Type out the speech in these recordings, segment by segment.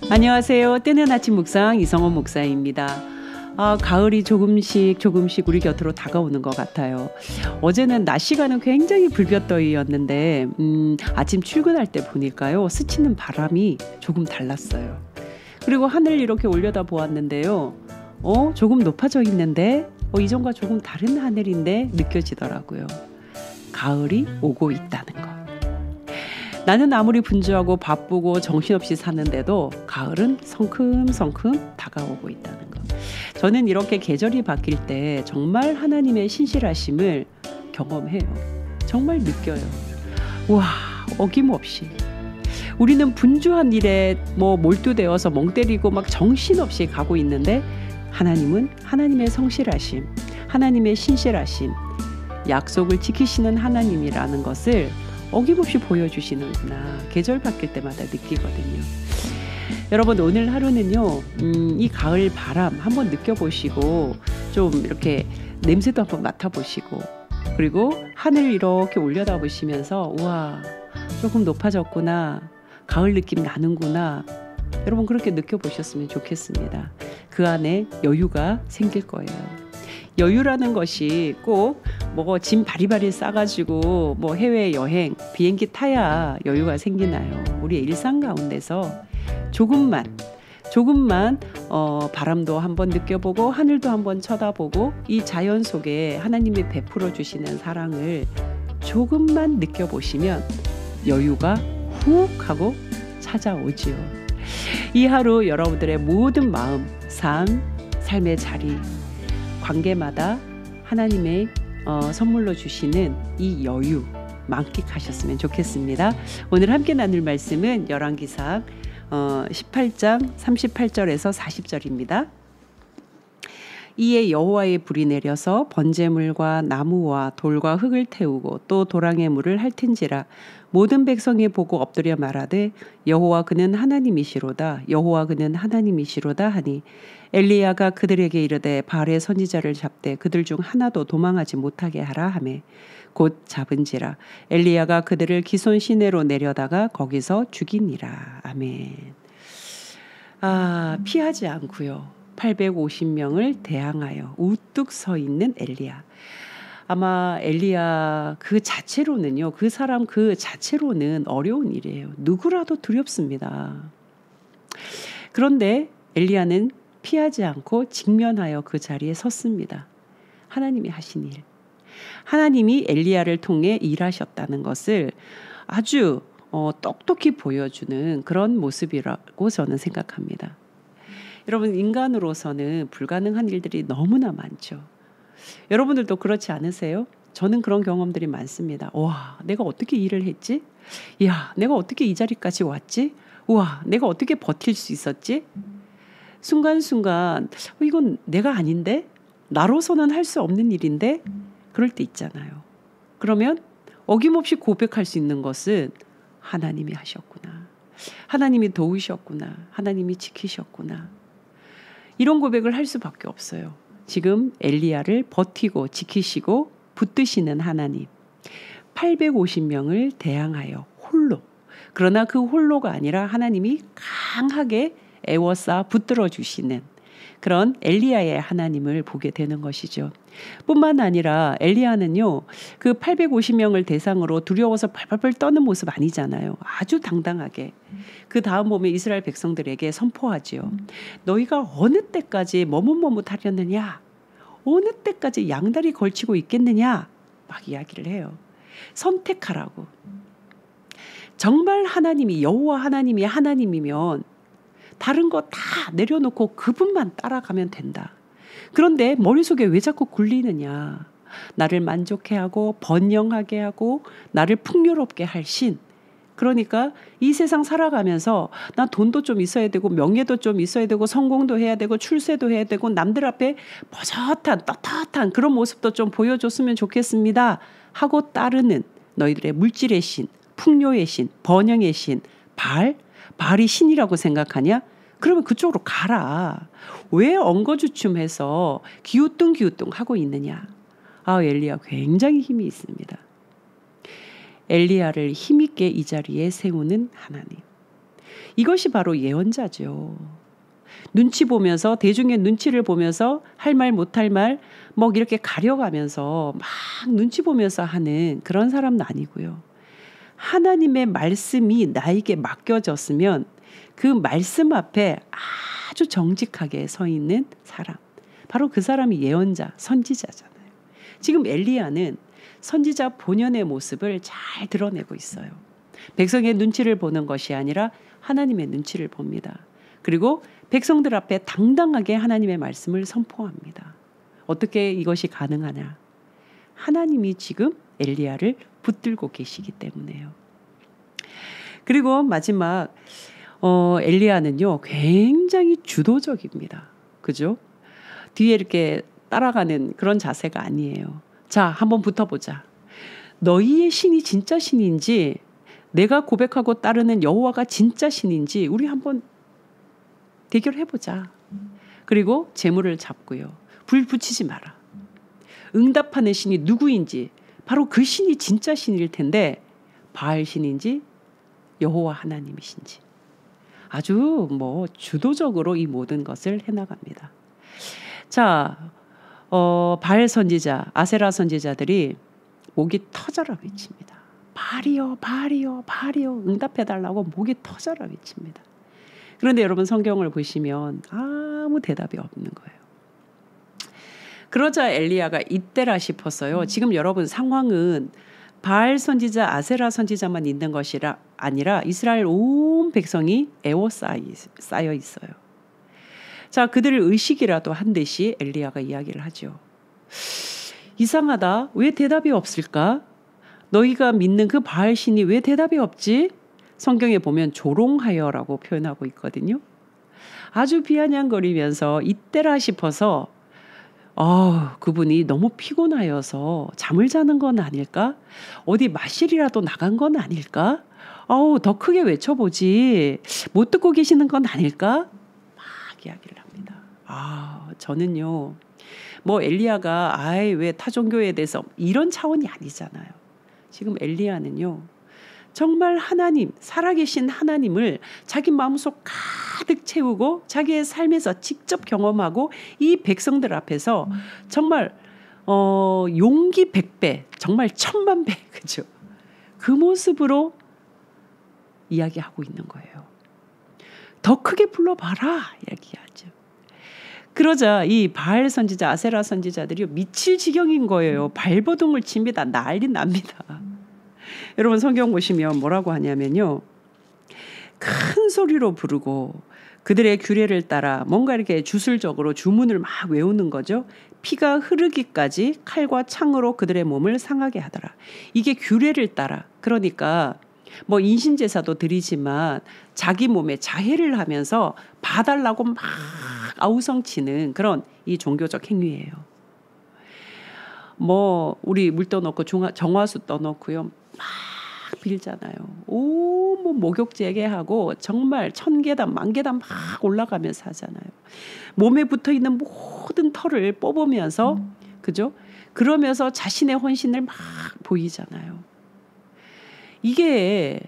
안녕하세요. 때는 아침 묵상 이성원 목사입니다. 가을이 조금씩 우리 곁으로 다가오는 것 같아요. 어제는 낮 시간은 굉장히 불볕더위였는데 아침 출근할 때 보니까요. 스치는 바람이 조금 달랐어요. 그리고 하늘 이렇게 올려다 보았는데요. 조금 높아져 있는데 이전과 조금 다른 하늘인데 느껴지더라고요. 가을이 오고 있다는 것. 나는 아무리 분주하고 바쁘고 정신없이 사는데도 가을은 성큼성큼 다가오고 있다는 것. 저는 이렇게 계절이 바뀔 때 정말 하나님의 신실하심을 경험해요. 정말 느껴요. 와, 어김없이. 우리는 분주한 일에 몰두되어서 멍 때리고 막 정신없이 가고 있는데 하나님은 하나님의 성실하심, 하나님의 신실하심, 약속을 지키시는 하나님이라는 것을 어김없이 보여주시는구나. 계절 바뀔 때마다 느끼거든요. 여러분 오늘 하루는요. 이 가을 바람 한번 느껴보시고 좀 이렇게 냄새도 한번 맡아보시고 그리고 하늘 이렇게 올려다보시면서 우와 조금 높아졌구나. 가을 느낌 나는구나. 여러분 그렇게 느껴보셨으면 좋겠습니다. 그 안에 여유가 생길 거예요. 여유라는 것이 꼭 짐 바리바리 싸가지고 해외 여행 비행기 타야 여유가 생기나요? 우리의 일상 가운데서 조금만 바람도 한번 느껴보고 하늘도 한번 쳐다보고 이 자연 속에 하나님이 베풀어 주시는 사랑을 조금만 느껴보시면 여유가 훅 하고 찾아오지요. 이 하루 여러분들의 모든 마음, 삶의 자리, 관계마다 하나님의 선물로 주시는 이 여유 만끽하셨으면 좋겠습니다. 오늘 함께 나눌 말씀은 열왕기상 18장 38절에서 40절입니다. 이에 여호와의 불이 내려서 번제물과 나무와 돌과 흙을 태우고 또 도랑의 물을 핥은지라 모든 백성이 보고 엎드려 말하되 여호와 그는 하나님이시로다 여호와 그는 하나님이시로다 하니 엘리야가 그들에게 이르되 바알의 선지자를 잡되 그들 중 하나도 도망하지 못하게 하라 하매 곧 잡은지라 엘리야가 그들을 기손 시내로 내려다가 거기서 죽이니라. 아멘. 피하지 않고요. 850명을 대항하여 우뚝 서 있는 엘리야. 아마 엘리야 그 자체로는요. 그 사람 그 자체로는 어려운 일이에요. 누구라도 두렵습니다. 그런데 엘리야는 피하지 않고 직면하여 그 자리에 섰습니다. 하나님이 하신 일. 하나님이 엘리야를 통해 일하셨다는 것을 아주 똑똑히 보여주는 그런 모습이라고 저는 생각합니다. 여러분 인간으로서는 불가능한 일들이 너무나 많죠. 여러분들도 그렇지 않으세요? 저는 그런 경험들이 많습니다. 와, 내가 어떻게 일을 했지? 야, 내가 어떻게 이 자리까지 왔지? 와, 내가 어떻게 버틸 수 있었지? 순간순간 이건 내가 아닌데? 나로서는 할 수 없는 일인데? 그럴 때 있잖아요. 그러면 어김없이 고백할 수 있는 것은 하나님이 하셨구나. 하나님이 도우셨구나. 하나님이 지키셨구나. 이런 고백을 할 수밖에 없어요. 지금 엘리야를 버티고 지키시고 붙드시는 하나님. 850명을 대항하여 홀로. 그러나 그 홀로가 아니라 하나님이 강하게 애워싸 붙들어 주시는 그런 엘리야의 하나님을 보게 되는 것이죠. 뿐만 아니라 엘리야는요. 그 850명을 대상으로 두려워서 팔팔팔 떠는 모습 아니잖아요. 아주 당당하게. 그 다음 보면 이스라엘 백성들에게 선포하지요. 너희가 어느 때까지 머뭇머뭇하려느냐? 어느 때까지 양다리 걸치고 있겠느냐? 막 이야기를 해요. 선택하라고. 정말 하나님이 여호와 하나님이 하나님이면 다른 거 다 내려놓고 그분만 따라가면 된다. 그런데 머릿속에 왜 자꾸 굴리느냐. 나를 만족해 하고 번영하게 하고 나를 풍요롭게 할 신. 그러니까 이 세상 살아가면서 나 돈도 좀 있어야 되고 명예도 좀 있어야 되고 성공도 해야 되고 출세도 해야 되고 남들 앞에 버젓한 떳떳한 그런 모습도 좀 보여줬으면 좋겠습니다 하고 따르는 너희들의 물질의 신, 풍요의 신, 번영의 신, 바알이 신이라고 생각하냐? 그러면 그쪽으로 가라. 왜 엉거주춤해서 기우뚱 하고 있느냐? 엘리야 굉장히 힘이 있습니다. 엘리야를 힘있게 이 자리에 세우는 하나님. 이것이 바로 예언자죠. 눈치 보면서 대중의 눈치를 보면서 할 말 못할 말 뭐 이렇게 가려가면서 막 눈치 보면서 하는 그런 사람은 아니고요. 하나님의 말씀이 나에게 맡겨졌으면 그 말씀 앞에 아주 정직하게 서 있는 사람. 바로 그 사람이 예언자, 선지자잖아요. 지금 엘리야는 선지자 본연의 모습을 잘 드러내고 있어요. 백성의 눈치를 보는 것이 아니라 하나님의 눈치를 봅니다. 그리고 백성들 앞에 당당하게 하나님의 말씀을 선포합니다. 어떻게 이것이 가능하냐? 하나님이 지금 엘리야를 붙들고 계시기 때문에요. 그리고 마지막 엘리야는요 굉장히 주도적입니다. 그죠? 뒤에 이렇게 따라가는 그런 자세가 아니에요. 자, 한번 붙어보자. 너희의 신이 진짜 신인지 내가 고백하고 따르는 여호와가 진짜 신인지 우리 한번 대결해보자. 그리고 재물을 잡고요. 불 붙이지 마라. 응답하는 신이 누구인지 바로 그 신이 진짜 신일 텐데 바알 신인지 여호와 하나님이신지 아주 주도적으로 이 모든 것을 해나갑니다. 자, 바알 선지자, 아세라 선지자들이 목이 터져라 외칩니다. 바알이요, 바알이요, 바알이요. 응답해달라고 목이 터져라 외칩니다. 그런데 여러분 성경을 보시면 아무 대답이 없는 거예요. 그러자 엘리야가 이때라 싶었어요. 지금 여러분 상황은 바알 선지자, 아세라 선지자만 있는 것이 아니라 이스라엘 온 백성이 에워싸여 있어요. 자, 그들을 의식이라도 한 듯이 엘리야가 이야기를 하죠. 이상하다. 왜 대답이 없을까? 너희가 믿는 그 바알 신이 왜 대답이 없지? 성경에 보면 조롱하여라고 표현하고 있거든요. 아주 비아냥거리면서 이때라 싶어서 그분이 너무 피곤하여서 잠을 자는 건 아닐까? 어디 마실이라도 나간 건 아닐까? 더 크게 외쳐보지. 못 듣고 계시는 건 아닐까? 막 이야기를 합니다. 저는요. 엘리야가 왜 타종교에 대해서 이런 차원이 아니잖아요. 지금 엘리야는요. 정말 하나님, 살아계신 하나님을 자기 마음속 가득 채우고 자기의 삶에서 직접 경험하고 이 백성들 앞에서 정말 용기 100배, 정말 1000만 배, 그죠? 그 모습으로 이야기하고 있는 거예요. 더 크게 불러봐라 이야기하죠. 그러자 이 바알 선지자, 아세라 선지자들이 미칠 지경인 거예요. 발버둥을 칩니다. 난리 납니다. 여러분 성경 보시면 뭐라고 하냐면요. 큰 소리로 부르고 그들의 규례를 따라 뭔가 이렇게 주술적으로 주문을 막 외우는 거죠. 피가 흐르기까지 칼과 창으로 그들의 몸을 상하게 하더라. 이게 규례를 따라. 그러니까 인신제사도 드리지만 자기 몸에 자해를 하면서 봐달라고 막 아우성치는 그런 이 종교적 행위예요. 우리 물 떠놓고 정화수 떠놓고요. 막 빌잖아요. 목욕제게하고 정말 1000계단, 10,000계단 막 올라가면서 하잖아요. 몸에 붙어있는 모든 털을 뽑으면서 그죠? 그러면서 자신의 헌신을 막 보이잖아요. 이게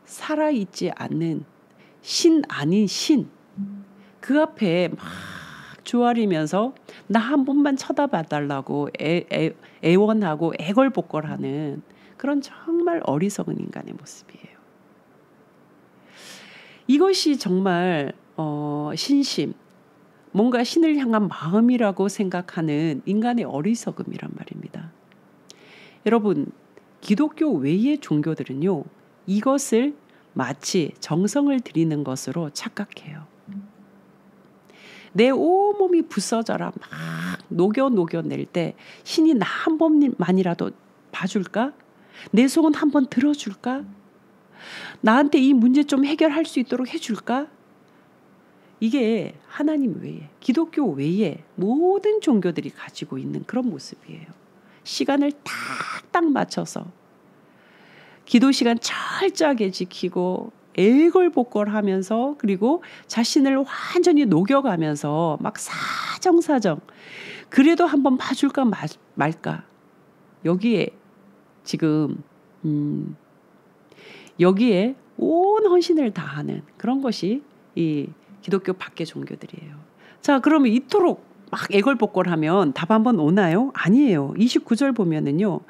살아있지 않는 신 아닌 신. 그 앞에 막 조아리면서 나 한 번만 쳐다봐달라고 애원하고 애걸복걸하는 그런 정말 어리석은 인간의 모습이에요. 이것이 정말 신심, 뭔가 신을 향한 마음이라고 생각하는 인간의 어리석음이란 말입니다. 여러분, 기독교 외의 종교들은요, 이것을 마치 정성을 들이는 것으로 착각해요. 내 온몸이 부서져라 막 녹여낼 때 신이 나 한 번만이라도 봐줄까? 내 소원 한번 들어줄까? 나한테 이 문제 좀 해결할 수 있도록 해줄까? 이게 하나님 외에, 기독교 외에 모든 종교들이 가지고 있는 그런 모습이에요. 시간을 딱딱 맞춰서 기도 시간 철저하게 지키고 애걸복걸하면서 그리고 자신을 완전히 녹여가면서 막 사정사정 그래도 한번 봐줄까 말까. 여기에 지금 여기에 온 헌신을 다하는 그런 것이 이 기독교 밖의 종교들이에요. 자, 그러면 이토록 막 애걸복걸하면 답 한번 오나요? 아니에요. 29절 보면은요.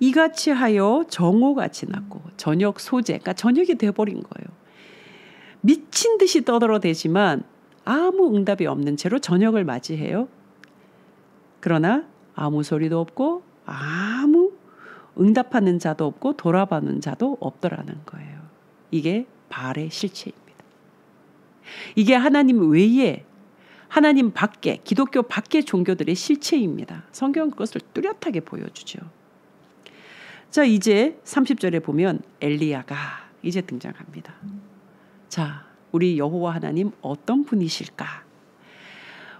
이같이 하여 정오같이 났고 저녁 소재, 그러니까 저녁이 돼버린 거예요. 미친 듯이 떠들어대지만 아무 응답이 없는 채로 저녁을 맞이해요. 그러나 아무 소리도 없고 아무 응답하는 자도 없고 돌아보는 자도 없더라는 거예요. 이게 바알의 실체입니다. 이게 하나님 외에 하나님 밖에 기독교 밖의 종교들의 실체입니다. 성경은 그것을 뚜렷하게 보여주죠. 자, 이제 30절에 보면 엘리야가 이제 등장합니다. 자, 우리 여호와 하나님 어떤 분이실까?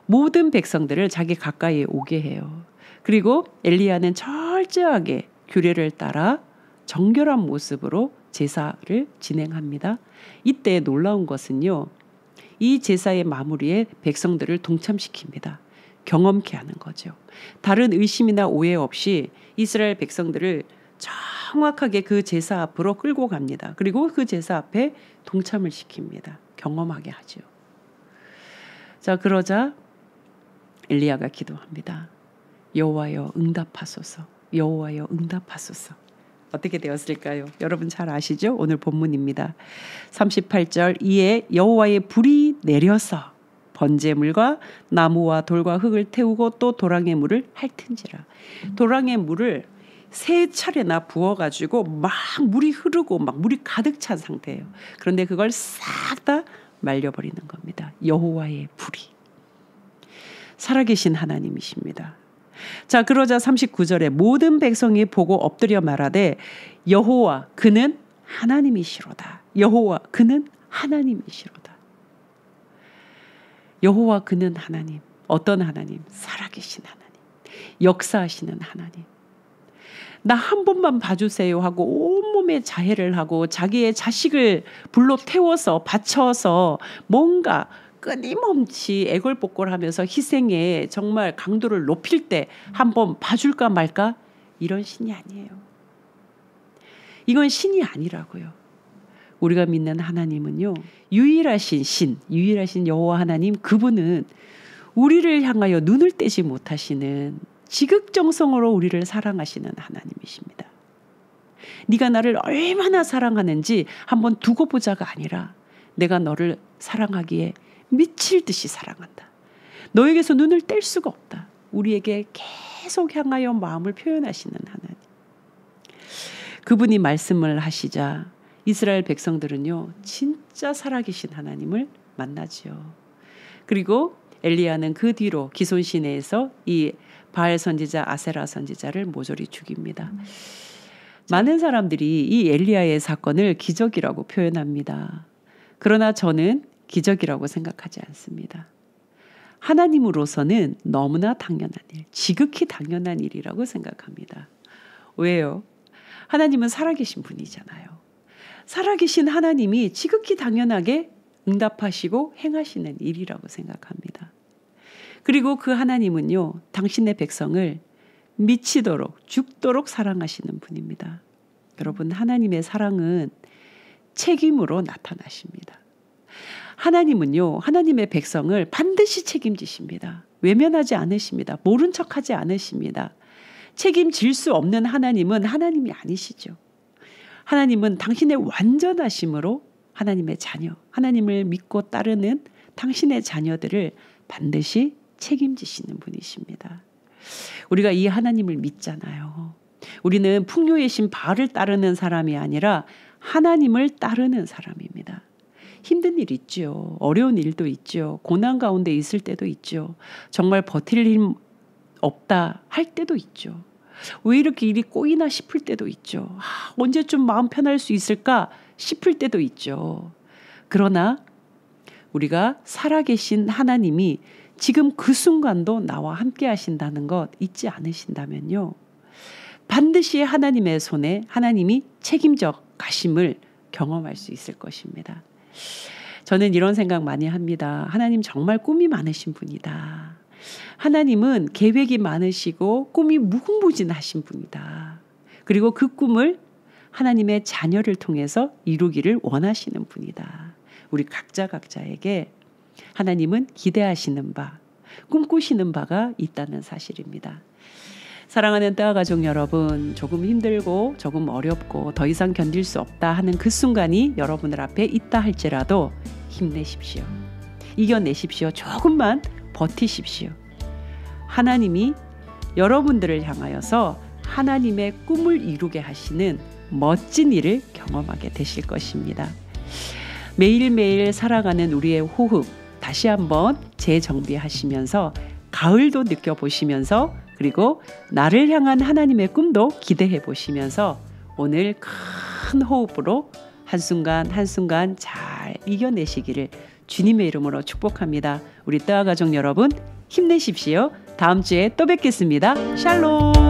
모든 백성들을 자기 가까이에 오게 해요. 그리고 엘리야는 철저하게 규례를 따라 정결한 모습으로 제사를 진행합니다. 이때 놀라운 것은요. 이 제사의 마무리에 백성들을 동참시킵니다. 경험케 하는 거죠. 다른 의심이나 오해 없이 이스라엘 백성들을 정확하게 그 제사 앞으로 끌고 갑니다. 그리고 그 제사 앞에 동참을 시킵니다. 경험하게 하죠. 자, 그러자 엘리야가 기도합니다. 여호와여 응답하소서. 여호와여 응답하소서. 어떻게 되었을까요? 여러분 잘 아시죠? 오늘 본문입니다. 38절 이에 여호와의 불이 내려서 번제물과 나무와 돌과 흙을 태우고 또 도랑의 물을 핥은지라. 도랑의 물을 3차례나 부어가지고 막 물이 흐르고 막 물이 가득 찬 상태예요. 그런데 그걸 싹 다 말려버리는 겁니다. 여호와의 불이. 살아계신 하나님이십니다. 자, 그러자 39절에 모든 백성이 보고 엎드려 말하되 여호와 그는 하나님이시로다. 여호와 그는 하나님이시로다. 여호와 그는 하나님. 어떤 하나님? 살아계신 하나님. 역사하시는 하나님. 나 한 번만 봐주세요 하고 온몸에 자해를 하고 자기의 자식을 불로 태워서 바쳐서 뭔가 끊임없이 애걸복걸하면서 희생에 정말 강도를 높일 때 한번 봐줄까 말까? 이런 신이 아니에요. 이건 신이 아니라고요. 우리가 믿는 하나님은요. 유일하신 신, 유일하신 여호와 하나님 그분은 우리를 향하여 눈을 떼지 못하시는 지극정성으로 우리를 사랑하시는 하나님이십니다. 네가 나를 얼마나 사랑하는지 한번 두고 보자가 아니라 내가 너를 사랑하기에 미칠 듯이 사랑한다. 너에게서 눈을 뗄 수가 없다. 우리에게 계속 향하여 마음을 표현하시는 하나님. 그분이 말씀을 하시자 이스라엘 백성들은요. 진짜 살아계신 하나님을 만나지요. 그리고 엘리야는 그 뒤로 기손 시내에서 이 바알 선지자 아세라 선지자를 모조리 죽입니다. 많은 사람들이 이 엘리야의 사건을 기적이라고 표현합니다. 그러나 저는 기적이라고 생각하지 않습니다. 하나님으로서는 너무나 당연한 일, 지극히 당연한 일이라고 생각합니다. 왜요? 하나님은 살아계신 분이잖아요. 살아계신 하나님이 지극히 당연하게 응답하시고 행하시는 일이라고 생각합니다. 그리고 그 하나님은요, 당신의 백성을 미치도록 죽도록 사랑하시는 분입니다. 여러분, 하나님의 사랑은 책임으로 나타나십니다. 하나님은요, 하나님의 백성을 반드시 책임지십니다. 외면하지 않으십니다. 모른 척하지 않으십니다. 책임질 수 없는 하나님은 하나님이 아니시죠. 하나님은 당신의 완전하심으로 하나님의 자녀, 하나님을 믿고 따르는 당신의 자녀들을 반드시 책임지시는 분이십니다. 우리가 이 하나님을 믿잖아요. 우리는 풍요의 신 바알을 따르는 사람이 아니라 하나님을 따르는 사람입니다. 힘든 일 있죠. 어려운 일도 있죠. 고난 가운데 있을 때도 있죠. 정말 버틸 힘 없다 할 때도 있죠. 왜 이렇게 일이 꼬이나 싶을 때도 있죠. 언제쯤 마음 편할 수 있을까 싶을 때도 있죠. 그러나 우리가 살아계신 하나님이 지금 그 순간도 나와 함께 하신다는 것 잊지 않으신다면요. 반드시 하나님의 손에 하나님이 책임져 가심을 경험할 수 있을 것입니다. 저는 이런 생각 많이 합니다. 하나님 정말 꿈이 많으신 분이다. 하나님은 계획이 많으시고 꿈이 무궁무진하신 분이다. 그리고 그 꿈을 하나님의 자녀를 통해서 이루기를 원하시는 분이다. 우리 각자에게 하나님은 기대하시는 바, 꿈꾸시는 바가 있다는 사실입니다. 사랑하는 따아 가족 여러분, 조금 힘들고 조금 어렵고 더 이상 견딜 수 없다 하는 그 순간이 여러분들 앞에 있다 할지라도 힘내십시오. 이겨내십시오. 조금만 버티십시오. 하나님이 여러분들을 향하여서 하나님의 꿈을 이루게 하시는 멋진 일을 경험하게 되실 것입니다. 매일매일 살아가는 우리의 호흡 다시 한번 재정비하시면서 가을도 느껴보시면서 그리고 나를 향한 하나님의 꿈도 기대해 보시면서 오늘 큰 호흡으로 한순간 한순간 잘 이겨내시기를 주님의 이름으로 축복합니다. 우리 따아 가족 여러분 힘내십시오. 다음 주에 또 뵙겠습니다. 샬롬.